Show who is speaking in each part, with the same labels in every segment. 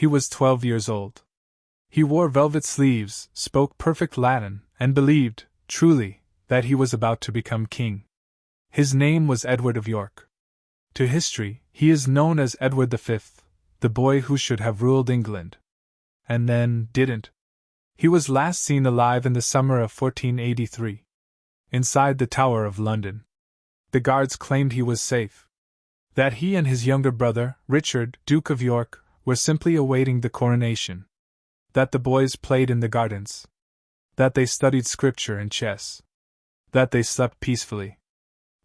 Speaker 1: He was 12 years old. He wore velvet sleeves, spoke perfect Latin, and believed, truly, that he was about to become king. His name was Edward of York. To history, he is known as Edward V, the boy who should have ruled England. And then didn't. He was last seen alive in the summer of 1483. Inside the Tower of London. The guards claimed he was safe. That he and his younger brother, Richard, Duke of York, were simply awaiting the coronation. That the boys played in the gardens. That they studied scripture and chess. That they slept peacefully.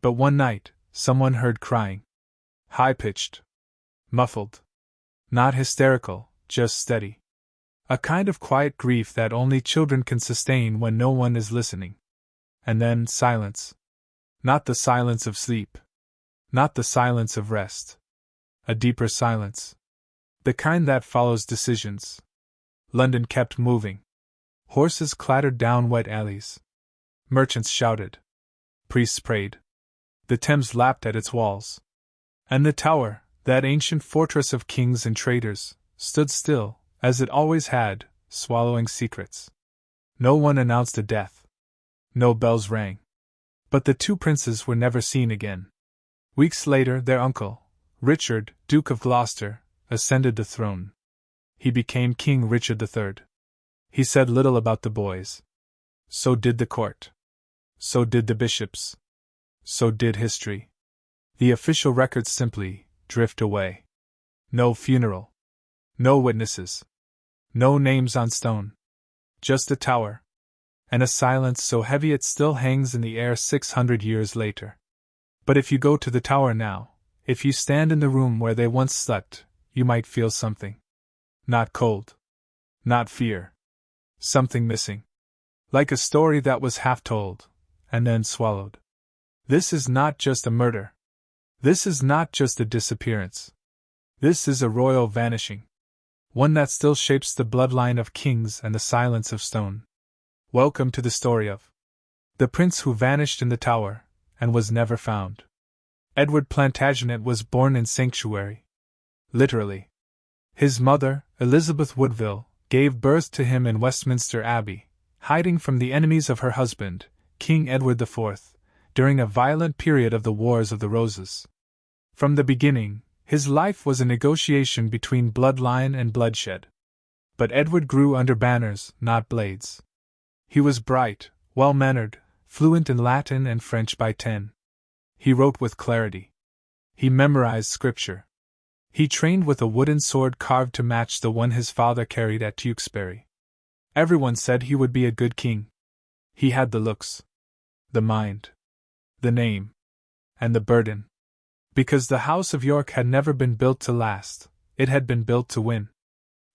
Speaker 1: But one night, someone heard crying. High-pitched. Muffled. Not hysterical, just steady. A kind of quiet grief that only children can sustain when no one is listening. And then silence. Not the silence of sleep. Not the silence of rest. A deeper silence. The kind that follows decisions. London kept moving. Horses clattered down wet alleys. Merchants shouted. Priests prayed. The Thames lapped at its walls. And the Tower, that ancient fortress of kings and traders, stood still, as it always had, swallowing secrets. No one announced a death. No bells rang. But the two princes were never seen again. Weeks later, their uncle, Richard, Duke of Gloucester, ascended the throne. He became King Richard III. He said little about the boys. So did the court. So did the bishops. So did history. The official records simply drift away. No funeral. No witnesses. No names on stone. Just a tower. And a silence so heavy it still hangs in the air 600 years later. But if you go to the tower now, if you stand in the room where they once slept, you might feel something. Not cold. Not fear. Something missing. Like a story that was half told, and then swallowed. This is not just a murder. This is not just a disappearance. This is a royal vanishing. One that still shapes the bloodline of kings and the silence of stone. Welcome to the story of the prince who vanished in the tower, and was never found. Edward Plantagenet was born in sanctuary. Literally. His mother, Elizabeth Woodville, gave birth to him in Westminster Abbey, hiding from the enemies of her husband, King Edward IV, during a violent period of the Wars of the Roses. From the beginning, his life was a negotiation between bloodline and bloodshed. But Edward grew under banners, not blades. He was bright, well-mannered, fluent in Latin and French by 10. He wrote with clarity. He memorized scripture. He trained with a wooden sword carved to match the one his father carried at Tewkesbury. Everyone said he would be a good king. He had the looks, the mind, the name, and the burden. Because the House of York had never been built to last, it had been built to win.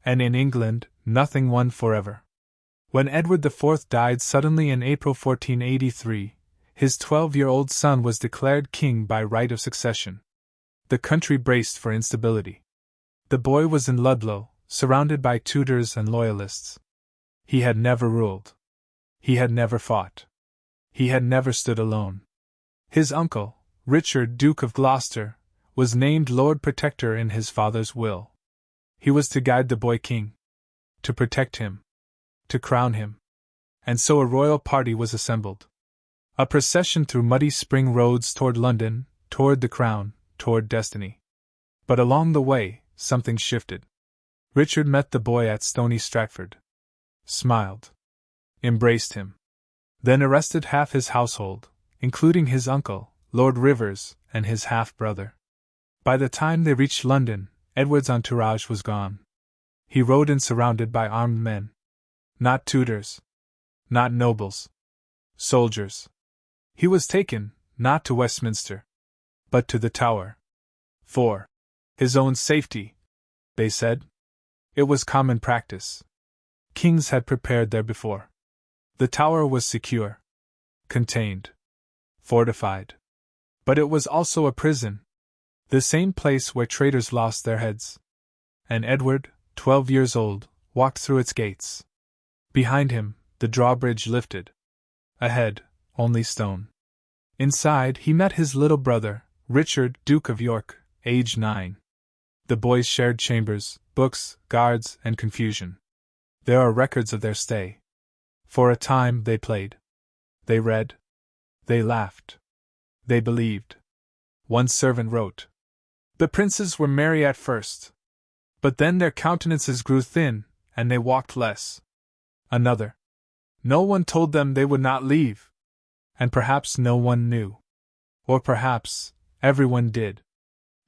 Speaker 1: And in England, nothing won forever. When Edward IV died suddenly in April 1483, his 12-year-old son was declared king by right of succession. The country braced for instability. The boy was in Ludlow, surrounded by Tudors and Loyalists. He had never ruled. He had never fought. He had never stood alone. His uncle, Richard, Duke of Gloucester, was named Lord Protector in his father's will. He was to guide the boy king. To protect him. To crown him. And so a royal party was assembled. A procession through muddy spring roads toward London, toward the crown, toward destiny. But along the way, something shifted. Richard met the boy at Stony Stratford. Smiled. Embraced him. Then arrested half his household, including his uncle, Lord Rivers, and his half-brother. By the time they reached London, Edward's entourage was gone. He rode in surrounded by armed men. Not Tudors. Not nobles. Soldiers. He was taken, not to Westminster, but to the Tower. For his own safety, they said. It was common practice. Kings had prepared there before. The Tower was secure. Contained. Fortified. But it was also a prison. The same place where traitors lost their heads. And Edward, 12 years old, walked through its gates. Behind him, the drawbridge lifted. Ahead, only stone. Inside, he met his little brother, Richard, Duke of York, aged 9. The boys shared chambers, books, guards, and confusion. There are records of their stay. For a time they played. They read. They laughed. They believed. One servant wrote. The princes were merry at first. But then their countenances grew thin, and they walked less. Another. No one told them they would not leave. And perhaps no one knew. Or perhaps everyone did.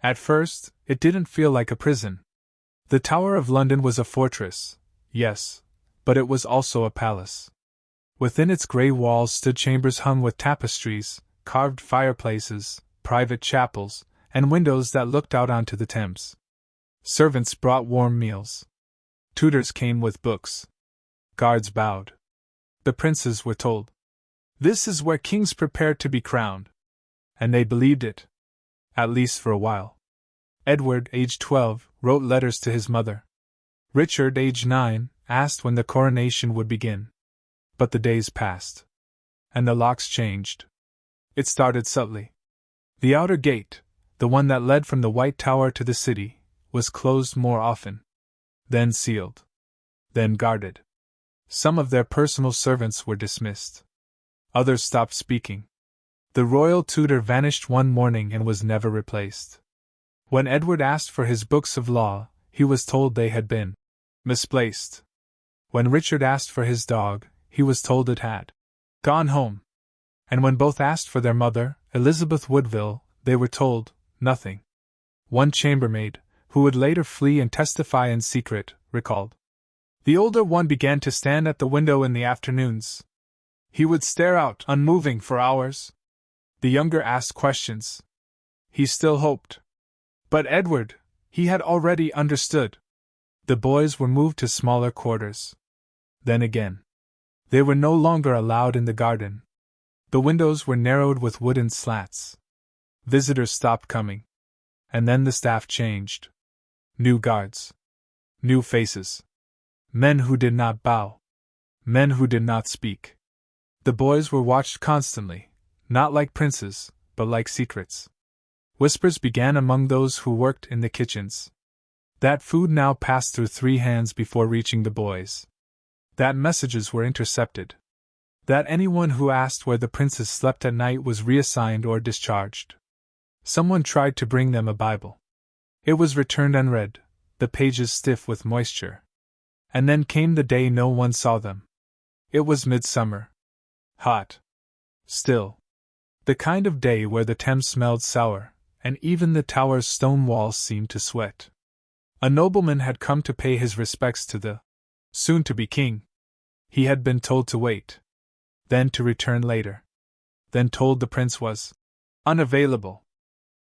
Speaker 1: At first, it didn't feel like a prison. The Tower of London was a fortress, yes, but it was also a palace. Within its grey walls stood chambers hung with tapestries, carved fireplaces, private chapels, and windows that looked out onto the Thames. Servants brought warm meals. Tutors came with books. Guards bowed. The princes were told, "This is where kings prepare to be crowned." And they believed it. At least for a while. Edward, aged 12, wrote letters to his mother. Richard, aged 9, asked when the coronation would begin. But the days passed. And the locks changed. It started subtly. The outer gate, the one that led from the White Tower to the city, was closed more often. Then sealed. Then guarded. Some of their personal servants were dismissed. Others stopped speaking. The royal tutor vanished one morning and was never replaced. When Edward asked for his books of law, he was told they had been misplaced. When Richard asked for his dog, he was told it had gone home. And when both asked for their mother, Elizabeth Woodville, they were told nothing. One chambermaid, who would later flee and testify in secret, recalled. The older one began to stand at the window in the afternoons. He would stare out, unmoving, for hours. The younger asked questions. He still hoped. But Edward, he had already understood. The boys were moved to smaller quarters. Then again. They were no longer allowed in the garden. The windows were narrowed with wooden slats. Visitors stopped coming. And then the staff changed. New guards. New faces. Men who did not bow. Men who did not speak. The boys were watched constantly, not like princes, but like secrets. Whispers began among those who worked in the kitchens. That food now passed through 3 hands before reaching the boys. That messages were intercepted. That anyone who asked where the princes slept at night was reassigned or discharged. Someone tried to bring them a Bible. It was returned unread, the pages stiff with moisture. And then came the day no one saw them. It was midsummer. Hot. Still. The kind of day where the Thames smelled sour, and even the tower's stone walls seemed to sweat. A nobleman had come to pay his respects to the soon-to-be king. He had been told to wait. Then to return later. Then told the prince was unavailable.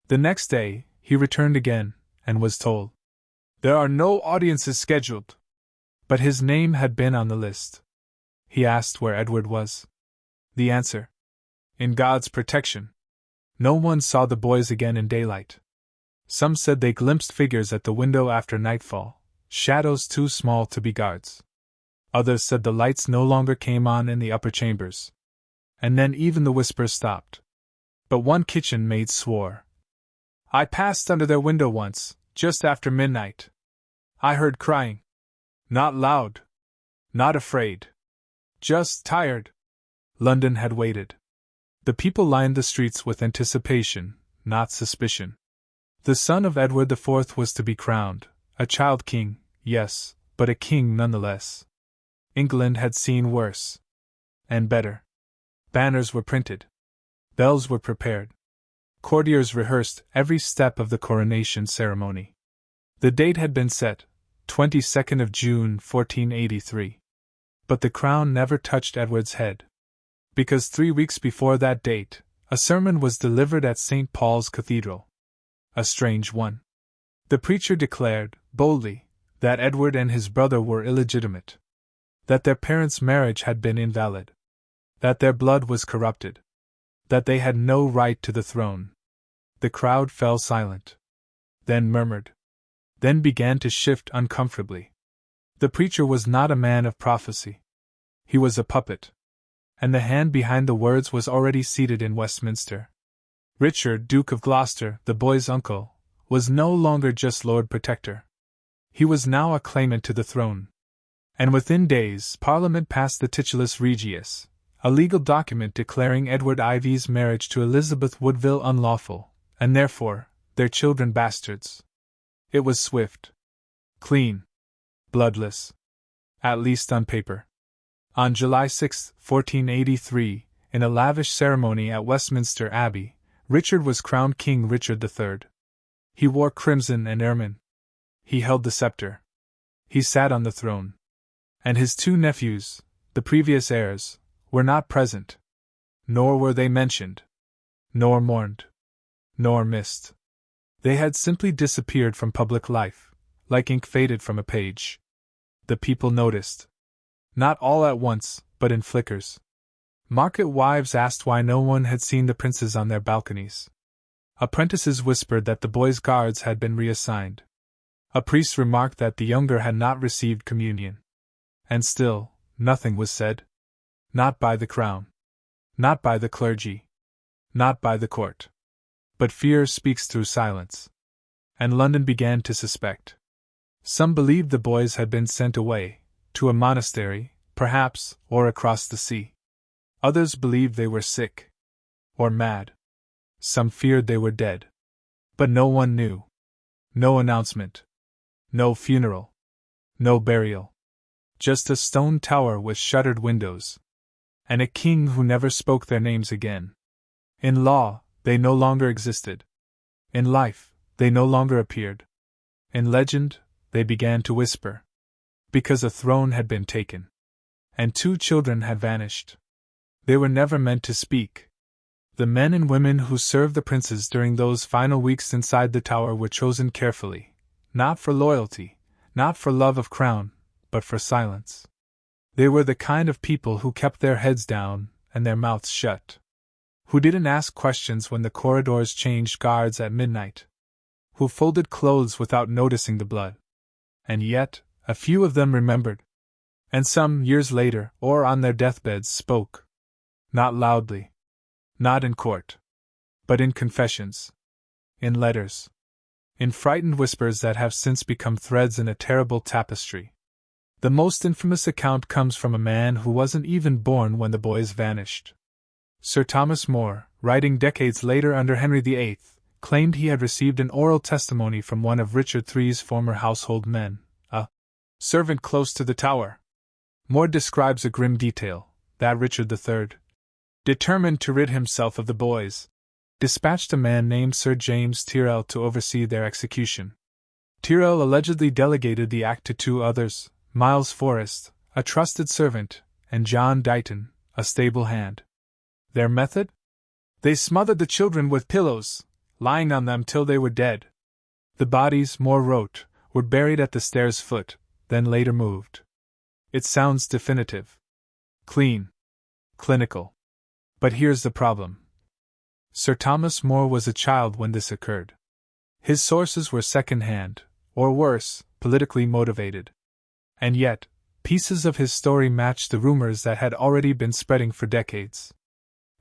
Speaker 1: The next day, he returned again, and was told, "There are no audiences scheduled." But his name had been on the list. He asked where Edward was. The answer: in God's protection. No one saw the boys again in daylight. Some said they glimpsed figures at the window after nightfall, shadows too small to be guards. Others said the lights no longer came on in the upper chambers. And then even the whispers stopped. But one kitchen maid swore. "I passed under their window once, just after midnight. I heard crying. Not loud. Not afraid. Just tired." London had waited. The people lined the streets with anticipation, not suspicion. The son of Edward IV was to be crowned, a child king, yes, but a king nonetheless. England had seen worse. And better. Banners were printed. Bells were prepared. Courtiers rehearsed every step of the coronation ceremony. The date had been set, 22nd of June, 1483. But the crown never touched Edward's head. Because 3 weeks before that date, a sermon was delivered at St. Paul's Cathedral. A strange one. The preacher declared, boldly, that Edward and his brother were illegitimate. That their parents' marriage had been invalid. That their blood was corrupted. That they had no right to the throne. The crowd fell silent. Then murmured. Then began to shift uncomfortably. The preacher was not a man of prophecy. He was a puppet. And the hand behind the words was already seated in Westminster. Richard, Duke of Gloucester, the boy's uncle, was no longer just Lord Protector. He was now a claimant to the throne. And within days Parliament passed the Titulus Regius, a legal document declaring Edward IV's marriage to Elizabeth Woodville unlawful, and therefore, their children bastards. It was swift. Clean. Bloodless. At least on paper. On July 6, 1483, in a lavish ceremony at Westminster Abbey, Richard was crowned King Richard III. He wore crimson and ermine. He held the scepter. He sat on the throne. And his two nephews, the previous heirs, were not present. Nor were they mentioned. Nor mourned. Nor missed. They had simply disappeared from public life, like ink faded from a page. The people noticed. Not all at once, but in flickers. Market wives asked why no one had seen the princes on their balconies. Apprentices whispered that the boys' guards had been reassigned. A priest remarked that the younger had not received communion. And still, nothing was said. Not by the crown. Not by the clergy. Not by the court. But fear speaks through silence. And London began to suspect. Some believed the boys had been sent away, to a monastery, perhaps, or across the sea. Others believed they were sick. Or mad. Some feared they were dead. But no one knew. No announcement. No funeral. No burial. Just a stone tower with shuttered windows. And a king who never spoke their names again. In law, they no longer existed. In life, they no longer appeared. In legend, they began to whisper. Because a throne had been taken. And 2 children had vanished. They were never meant to speak. The men and women who served the princes during those final weeks inside the tower were chosen carefully, not for loyalty, not for love of crown, but for silence. They were the kind of people who kept their heads down and their mouths shut. Who didn't ask questions when the corridors changed guards at midnight. Who folded clothes without noticing the blood. And yet, a few of them remembered. And some, years later, or on their deathbeds, spoke. Not loudly. Not in court. But in confessions. In letters. In frightened whispers that have since become threads in a terrible tapestry. The most infamous account comes from a man who wasn't even born when the boys vanished. Sir Thomas More, writing decades later under Henry VIII, claimed he had received an oral testimony from one of Richard III's former household men, a servant close to the tower. More describes a grim detail, that Richard III, determined to rid himself of the boys, dispatched a man named Sir James Tyrrell to oversee their execution. Tyrrell allegedly delegated the act to 2 others, Miles Forrest, a trusted servant, and John Dighton, a stable hand. Their method? They smothered the children with pillows, lying on them till they were dead. The bodies, Moore wrote, were buried at the stairs' foot, then later moved. It sounds definitive. Clean. Clinical. But here's the problem. Sir Thomas More was a child when this occurred. His sources were second-hand, or worse, politically motivated. And yet, pieces of his story matched the rumors that had already been spreading for decades.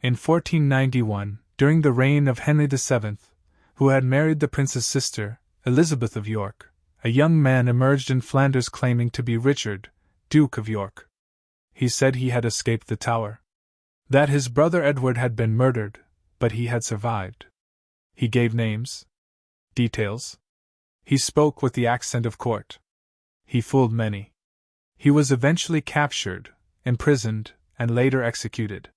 Speaker 1: In 1491, during the reign of Henry VII, who had married the prince's sister, Elizabeth of York, a young man emerged in Flanders claiming to be Richard, Duke of York. He said he had escaped the tower. That his brother Edward had been murdered, but he had survived. He gave names. Details. He spoke with the accent of court. He fooled many. He was eventually captured, imprisoned, and later executed.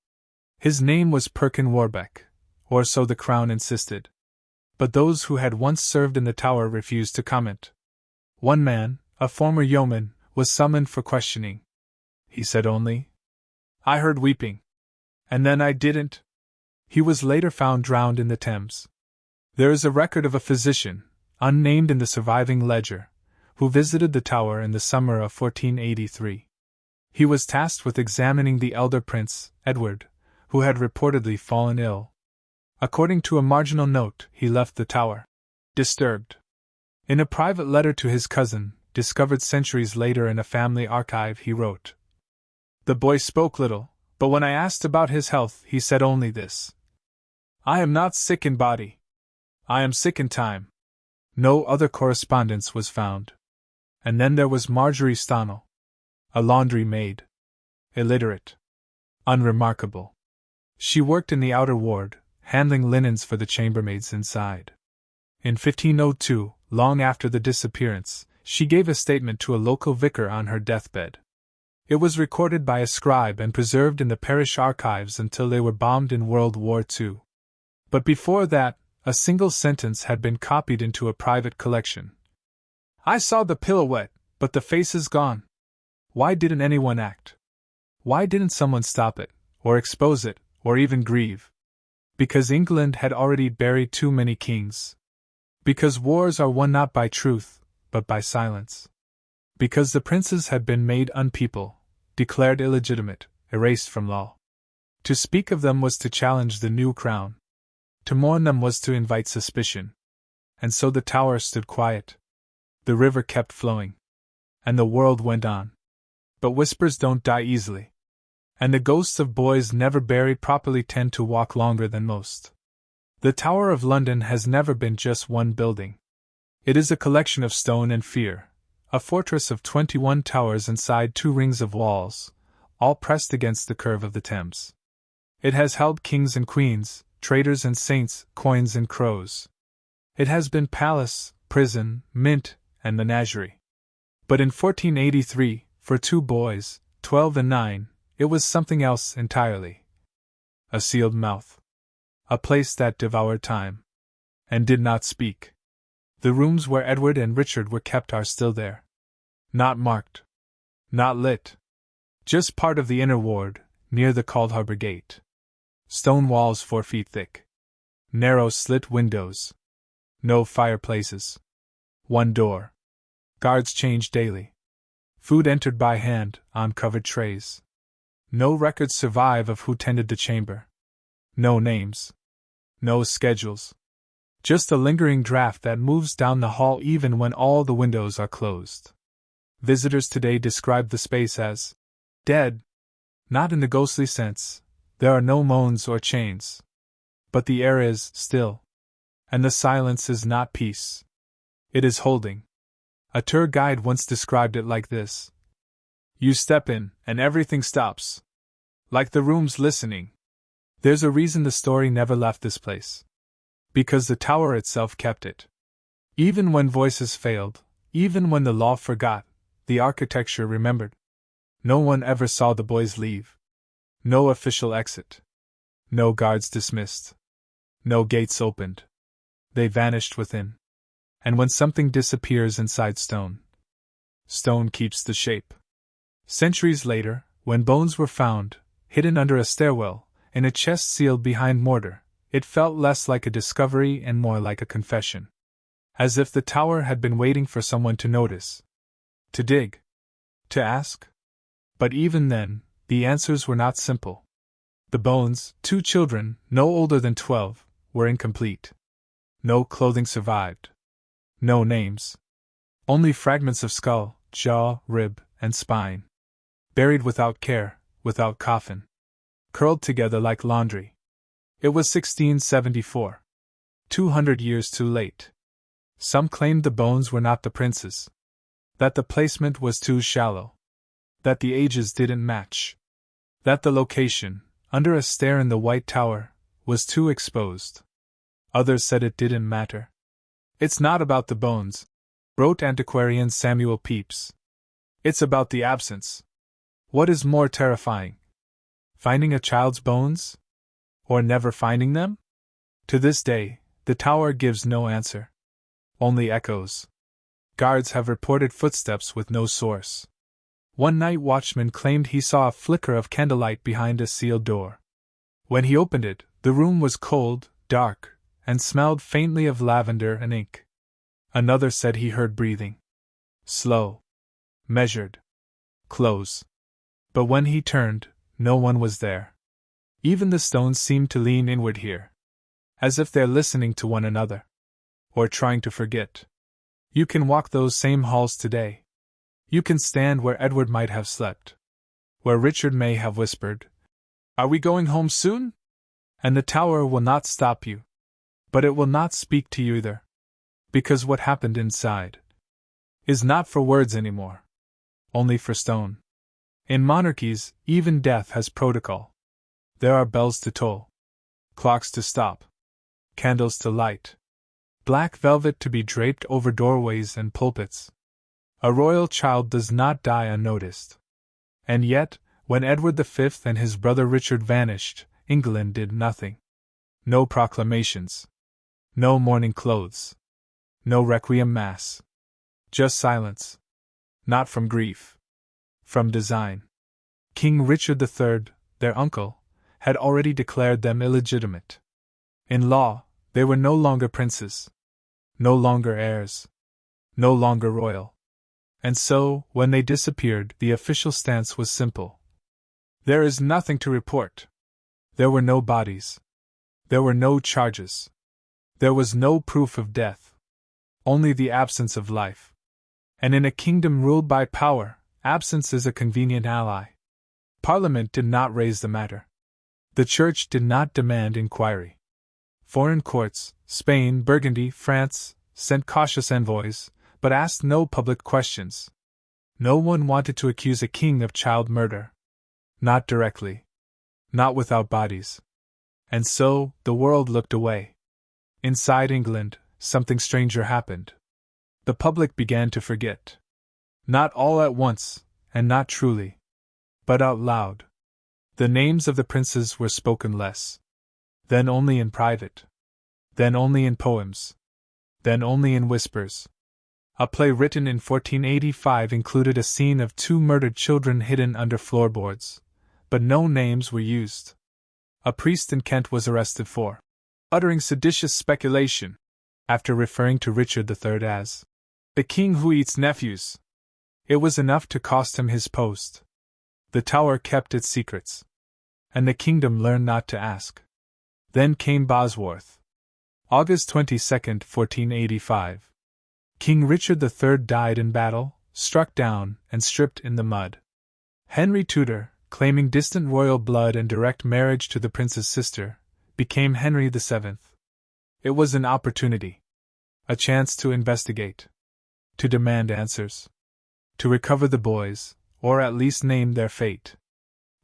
Speaker 1: His name was Perkin Warbeck, or so the Crown insisted. But those who had once served in the tower refused to comment. One man, a former yeoman, was summoned for questioning. He said only, "I heard weeping. And then I didn't." He was later found drowned in the Thames. There is a record of a physician, unnamed in the surviving ledger, who visited the tower in the summer of 1483. He was tasked with examining the elder prince, Edward, who had reportedly fallen ill. According to a marginal note, he left the tower disturbed. In a private letter to his cousin, discovered centuries later in a family archive, he wrote, "The boy spoke little, but when I asked about his health, he said only this: 'I am not sick in body. I am sick in time.'" No other correspondence was found. And then there was Marjorie Stonnell, a laundry maid. Illiterate. Unremarkable. She worked in the outer ward, handling linens for the chambermaids inside. In 1502, long after the disappearance, she gave a statement to a local vicar on her deathbed. It was recorded by a scribe and preserved in the parish archives until they were bombed in World War II. But before that, a single sentence had been copied into a private collection. I saw the pillow wet, but the face is gone. Why didn't anyone act? Why didn't someone stop it, or expose it, or even grieve? Because England had already buried too many kings. Because wars are won not by truth, but by silence. Because the princes had been made unpeople, declared illegitimate, erased from law. To speak of them was to challenge the new crown. To mourn them was to invite suspicion. And so the tower stood quiet. The river kept flowing. And the world went on. But whispers don't die easily. And the ghosts of boys never buried properly tend to walk longer than most. The Tower of London has never been just one building. It is a collection of stone and fear, a fortress of 21 towers inside 2 rings of walls, all pressed against the curve of the Thames. It has held kings and queens, traitors and saints, coins and crows. It has been palace, prison, mint, and menagerie. But in 1483, for 2 boys, 12 and 9, it was something else entirely. A sealed mouth. A place that devoured time. And did not speak. The rooms where Edward and Richard were kept are still there. Not marked. Not lit. Just part of the inner ward, near the Coldharbour Gate. Stone walls 4 feet thick. Narrow slit windows. No fireplaces. 1 door. Guards changed daily. Food entered by hand, on covered trays. No records survive of who tended the chamber. No names. No schedules. Just a lingering draft that moves down the hall even when all the windows are closed. Visitors today describe the space as dead. Not in the ghostly sense, there are no moans or chains. But the air is still. And the silence is not peace. It is holding. A tour guide once described it like this. You step in, and everything stops. Like the room's listening. There's a reason the story never left this place. Because the tower itself kept it. Even when voices failed, even when the law forgot, the architecture remembered. No one ever saw the boys leave. No official exit. No guards dismissed. No gates opened. They vanished within. And when something disappears inside stone, stone keeps the shape. Centuries later, when bones were found, hidden under a stairwell, in a chest sealed behind mortar, it felt less like a discovery and more like a confession. As if the tower had been waiting for someone to notice. To dig. To ask. But even then, the answers were not simple. The bones, 2 children, no older than 12, were incomplete. No clothing survived. No names. Only fragments of skull, jaw, rib, and spine. Buried without care, without coffin. Curled together like laundry. It was 1674. 200 years too late. Some claimed the bones were not the prince's. That the placement was too shallow. That the ages didn't match. That the location, under a stair in the White Tower, was too exposed. Others said it didn't matter. It's not about the bones, wrote antiquarian Samuel Pepys. It's about the absence. What is more terrifying? Finding a child's bones? Or never finding them? To this day, the tower gives no answer. Only echoes. Guards have reported footsteps with no source. One night watchman claimed he saw a flicker of candlelight behind a sealed door. When he opened it, the room was cold, dark, and smelled faintly of lavender and ink. Another said he heard breathing. Slow. Measured. Close. But when he turned, no one was there. Even the stones seemed to lean inward here. As if they're listening to one another. Or trying to forget. You can walk those same halls today. You can stand where Edward might have slept. Where Richard may have whispered, "Are we going home soon?" And the tower will not stop you. But it will not speak to you either. Because what happened inside is not for words anymore, only for stone. In monarchies, even death has protocol. There are bells to toll, clocks to stop, candles to light, black velvet to be draped over doorways and pulpits. A royal child does not die unnoticed. And yet, when Edward V and his brother Richard vanished, England did nothing. No proclamations. No mourning clothes. No requiem mass. Just silence. Not from grief. From design. King Richard III, their uncle, had already declared them illegitimate. In law, they were no longer princes. No longer heirs. No longer royal. And so, when they disappeared, the official stance was simple. There is nothing to report. There were no bodies. There were no charges. There was no proof of death. Only the absence of life. And in a kingdom ruled by power, absence is a convenient ally. Parliament did not raise the matter. The Church did not demand inquiry. Foreign courts, Spain, Burgundy, France, sent cautious envoys, but asked no public questions. No one wanted to accuse a king of child murder. Not directly. Not without bodies. And so, the world looked away. Inside England, something stranger happened. The public began to forget. Not all at once, and not truly. But out loud. The names of the princes were spoken less. Then only in private. Then only in poems. Then only in whispers. A play written in 1485 included a scene of two murdered children hidden under floorboards, but no names were used. A priest in Kent was arrested for uttering seditious speculation, after referring to Richard III as the king who eats nephews. It was enough to cost him his post. The Tower kept its secrets, and the kingdom learned not to ask. Then came Bosworth. August 22, 1485. King Richard III died in battle, struck down, and stripped in the mud. Henry Tudor, claiming distant royal blood and direct marriage to the prince's sister, became Henry VII. It was an opportunity. A chance to investigate. To demand answers. To recover the boys, or at least name their fate.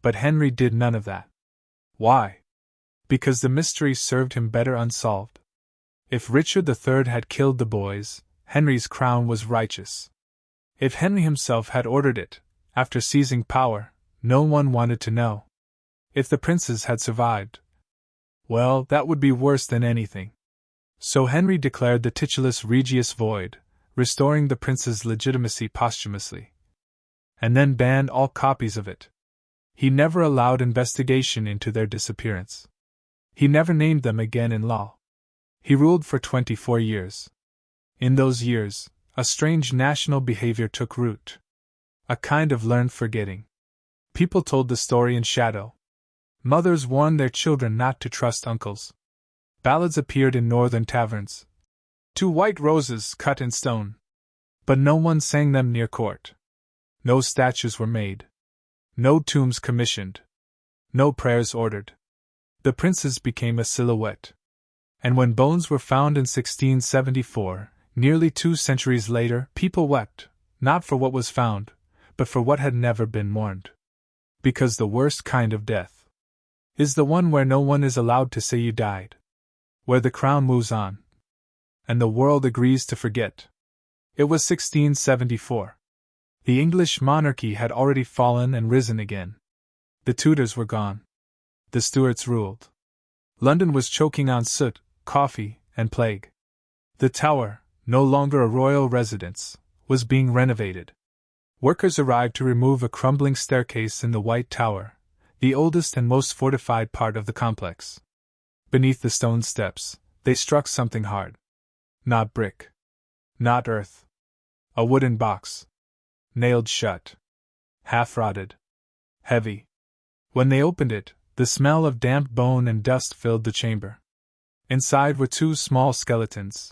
Speaker 1: But Henry did none of that. Why? Because the mystery served him better unsolved. If Richard III had killed the boys, Henry's crown was righteous. If Henry himself had ordered it, after seizing power, no one wanted to know. If the princes had survived, well, that would be worse than anything. So Henry declared the titulus regius void, restoring the prince's legitimacy posthumously. And then banned all copies of it. He never allowed investigation into their disappearance. He never named them again in law. He ruled for 24 years. In those years, a strange national behavior took root. A kind of learned forgetting. People told the story in shadow. Mothers warned their children not to trust uncles. Ballads appeared in northern taverns. 2 white roses cut in stone. But no one sang them near court. No statues were made. No tombs commissioned. No prayers ordered. The princes became a silhouette. And when bones were found in 1674, nearly 2 centuries later, people wept, not for what was found, but for what had never been mourned. Because the worst kind of death is the one where no one is allowed to say you died. Where the crown moves on, and the world agrees to forget. It was 1674. The English monarchy had already fallen and risen again. The Tudors were gone. The Stuarts ruled. London was choking on soot, coffee, and plague. The Tower, no longer a royal residence, was being renovated. Workers arrived to remove a crumbling staircase in the White Tower, the oldest and most fortified part of the complex. Beneath the stone steps, they struck something hard. Not brick. Not earth. A wooden box. Nailed shut. Half-rotted. Heavy. When they opened it, the smell of damp bone and dust filled the chamber. Inside were 2 small skeletons.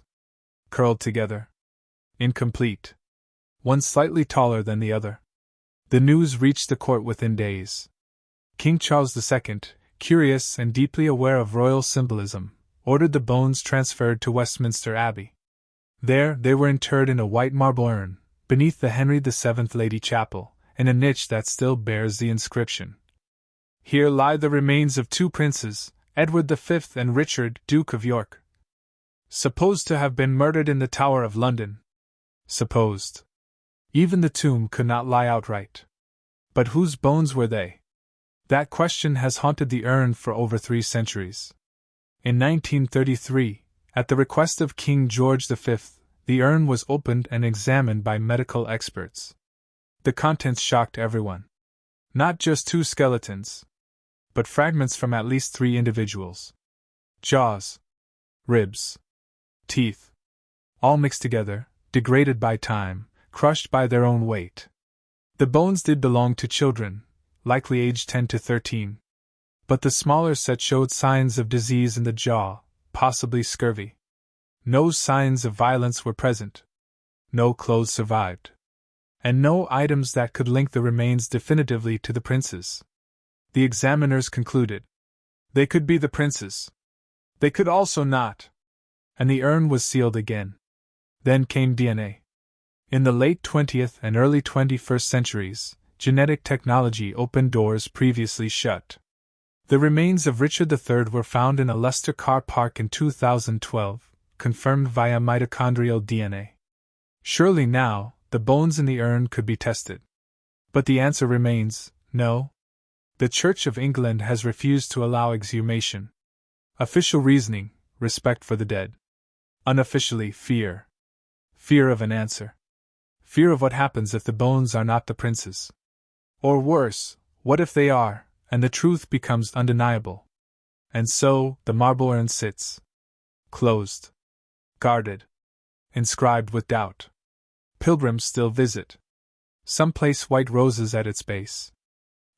Speaker 1: Curled together. Incomplete. One slightly taller than the other. The news reached the court within days. King Charles II, curious and deeply aware of royal symbolism, ordered the bones transferred to Westminster Abbey. There, they were interred in a white marble urn, beneath the Henry VII Lady Chapel, in a niche that still bears the inscription. Here lie the remains of two princes, Edward V and Richard, Duke of York, supposed to have been murdered in the Tower of London. Supposed. Even the tomb could not lie outright. But whose bones were they? That question has haunted the urn for over 3 centuries. In 1933, at the request of King George V, the urn was opened and examined by medical experts. The contents shocked everyone. Not just 2 skeletons, but fragments from at least 3 individuals. Jaws, ribs, teeth, all mixed together, degraded by time, crushed by their own weight. The bones did belong to children, likely aged 10 to 13. But the smaller set showed signs of disease in the jaw, possibly scurvy. No signs of violence were present. No clothes survived. And no items that could link the remains definitively to the princes. The examiners concluded. They could be the princes. They could also not. And the urn was sealed again. Then came DNA. In the late 20th and early 21st centuries, genetic technology opened doors previously shut. The remains of Richard III were found in a Leicester car park in 2012, confirmed via mitochondrial DNA. Surely now, the bones in the urn could be tested. But the answer remains, no. The Church of England has refused to allow exhumation. Official reasoning, respect for the dead. Unofficially, fear. Fear of an answer. Fear of what happens if the bones are not the prince's. Or worse, what if they are, and the truth becomes undeniable? And so, the marble urn sits. Closed. Guarded. Inscribed with doubt. Pilgrims still visit. Some place white roses at its base.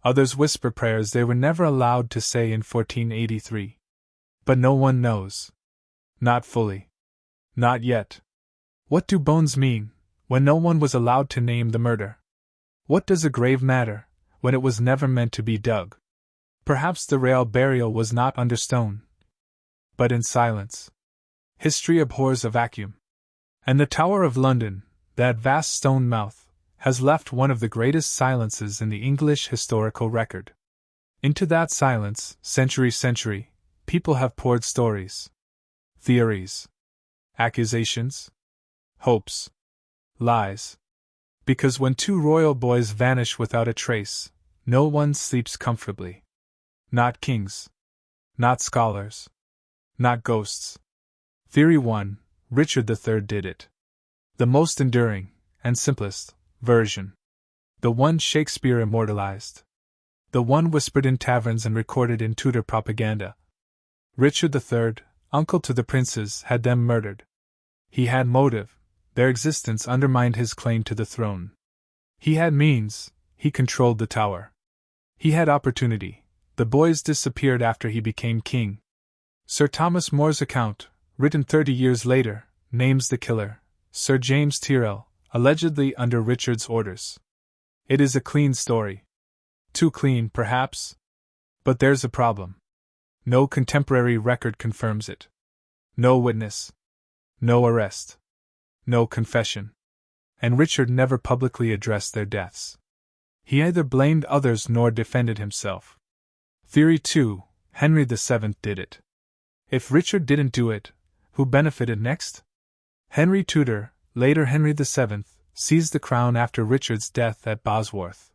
Speaker 1: Others whisper prayers they were never allowed to say in 1483. But no one knows. Not fully. Not yet. What do bones mean, when no one was allowed to name the murder? What does a grave matter, when it was never meant to be dug? Perhaps the real burial was not under stone, but in silence. History abhors a vacuum. And the Tower of London, that vast stone mouth, has left one of the greatest silences in the English historical record. Into that silence, century, people have poured stories, theories, accusations, hopes, lies. Because when 2 royal boys vanish without a trace, no one sleeps comfortably. Not kings. Not scholars. Not ghosts. Theory 1, Richard III did it. The most enduring, and simplest, version. The one Shakespeare immortalized. The one whispered in taverns and recorded in Tudor propaganda. Richard III, uncle to the princes, had them murdered. He had motive, their existence undermined his claim to the throne. He had means, he controlled the tower. He had opportunity, the boys disappeared after he became king. Sir Thomas More's account, written 30 years later, names the killer, Sir James Tyrrell, allegedly under Richard's orders. It is a clean story. Too clean, perhaps? But there's a problem. No contemporary record confirms it. No witness. No arrest. No confession. And Richard never publicly addressed their deaths. He neither blamed others nor defended himself. Theory 2, Henry VII did it. If Richard didn't do it, who benefited next? Henry Tudor, later Henry VII, seized the crown after Richard's death at Bosworth.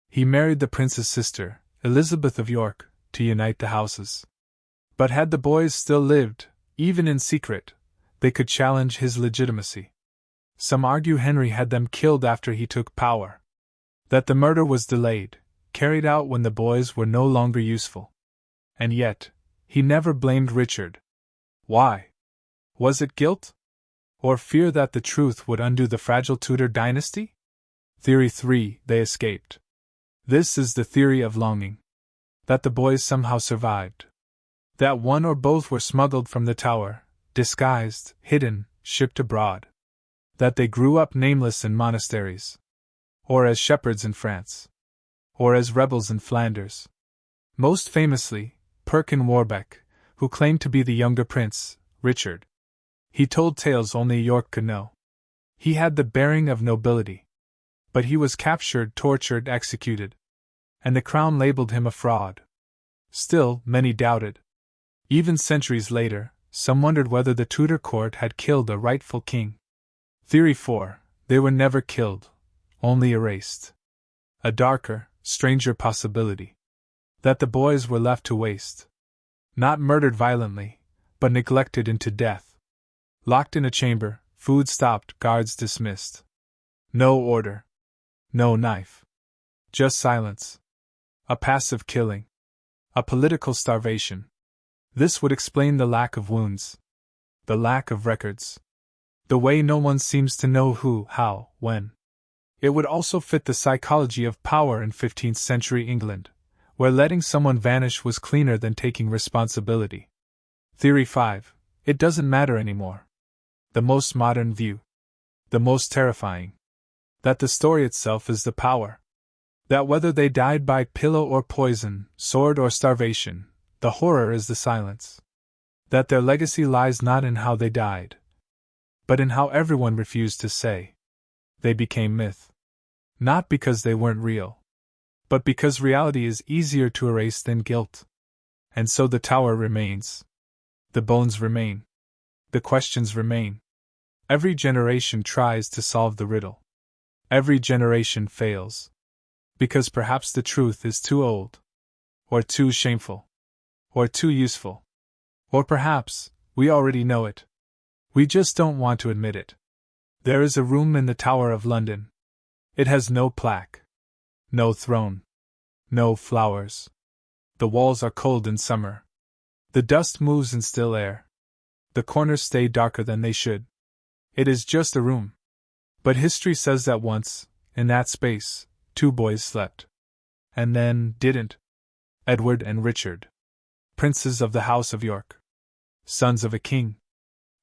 Speaker 1: He married the prince's sister, Elizabeth of York, to unite the houses. But had the boys still lived, even in secret, they could challenge his legitimacy. Some argue Henry had them killed after he took power. That the murder was delayed, carried out when the boys were no longer useful. And yet, he never blamed Richard. Why? Was it guilt? Or fear that the truth would undo the fragile Tudor dynasty? Theory 3, they escaped. This is the theory of longing. That the boys somehow survived. That one or both were smuggled from the tower, disguised, hidden, shipped abroad. That they grew up nameless in monasteries. Or as shepherds in France. Or as rebels in Flanders. Most famously, Perkin Warbeck, who claimed to be the younger prince, Richard. He told tales only York could know. He had the bearing of nobility. But he was captured, tortured, executed. And the crown labeled him a fraud. Still, many doubted. Even centuries later, some wondered whether the Tudor court had killed a rightful king. Theory 4. They were never killed, only erased. A darker, stranger possibility. That the boys were left to waste. Not murdered violently, but neglected into death. Locked in a chamber, food stopped, guards dismissed. No order. No knife. Just silence. A passive killing. A political starvation. This would explain the lack of wounds. The lack of records. The way no one seems to know who, how, when. It would also fit the psychology of power in 15th century England, where letting someone vanish was cleaner than taking responsibility. Theory 5. It doesn't matter anymore. The most modern view. The most terrifying. That the story itself is the power. That whether they died by pillow or poison, sword or starvation, the horror is the silence. That their legacy lies not in how they died, but in how everyone refused to say. They became myth. Not because they weren't real, but because reality is easier to erase than guilt. And so the tower remains. The bones remain. The questions remain. Every generation tries to solve the riddle. Every generation fails. Because perhaps the truth is too old, or too shameful, or too useful. Or perhaps, we already know it. We just don't want to admit it. There is a room in the Tower of London. It has no plaque. No throne. No flowers. The walls are cold in summer. The dust moves in still air. The corners stay darker than they should. It is just a room. But history says that once, in that space, 2 boys slept. And then didn't. Edward and Richard. Princes of the House of York. Sons of a king.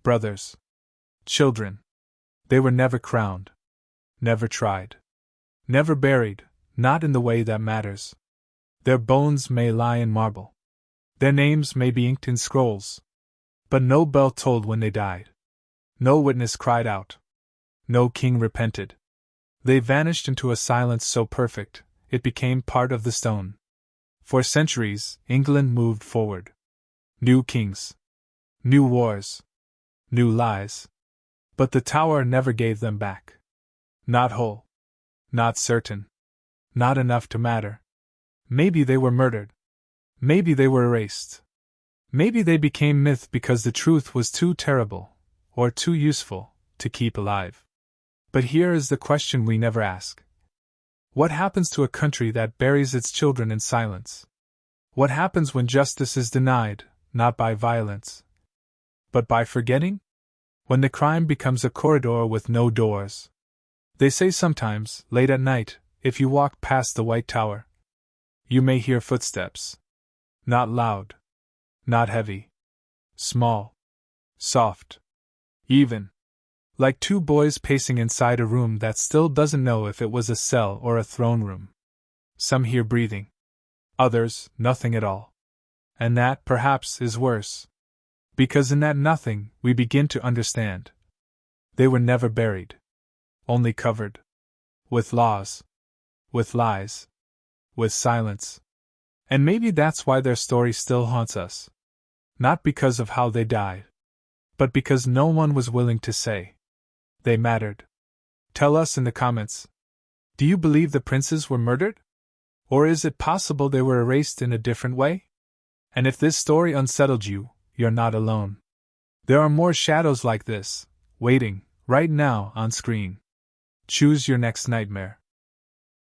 Speaker 1: Brothers. Children. They were never crowned. Never tried. Never buried, not in the way that matters. Their bones may lie in marble. Their names may be inked in scrolls. But no bell tolled when they died. No witness cried out. No king repented. They vanished into a silence so perfect, it became part of the stone. For centuries, England moved forward. New kings. New wars. New lies. But the tower never gave them back. Not whole. Not certain. Not enough to matter. Maybe they were murdered. Maybe they were erased. Maybe they became myth because the truth was too terrible, or too useful, to keep alive. But here is the question we never ask. What happens to a country that buries its children in silence? What happens when justice is denied, not by violence, but by forgetting? When the crime becomes a corridor with no doors. They say sometimes, late at night, if you walk past the White Tower, you may hear footsteps. Not loud. Not heavy. Small. Soft. Even. Like 2 boys pacing inside a room that still doesn't know if it was a cell or a throne room. Some hear breathing. Others, nothing at all. And that, perhaps, is worse. Because in that nothing, we begin to understand. They were never buried. Only covered. With laws. With lies. With silence. And maybe that's why their story still haunts us. Not because of how they died, but because no one was willing to say they mattered. Tell us in the comments. Do you believe the princes were murdered? Or is it possible they were erased in a different way? And if this story unsettled you, you're not alone. There are more shadows like this, waiting, right now, on screen. Choose your next nightmare.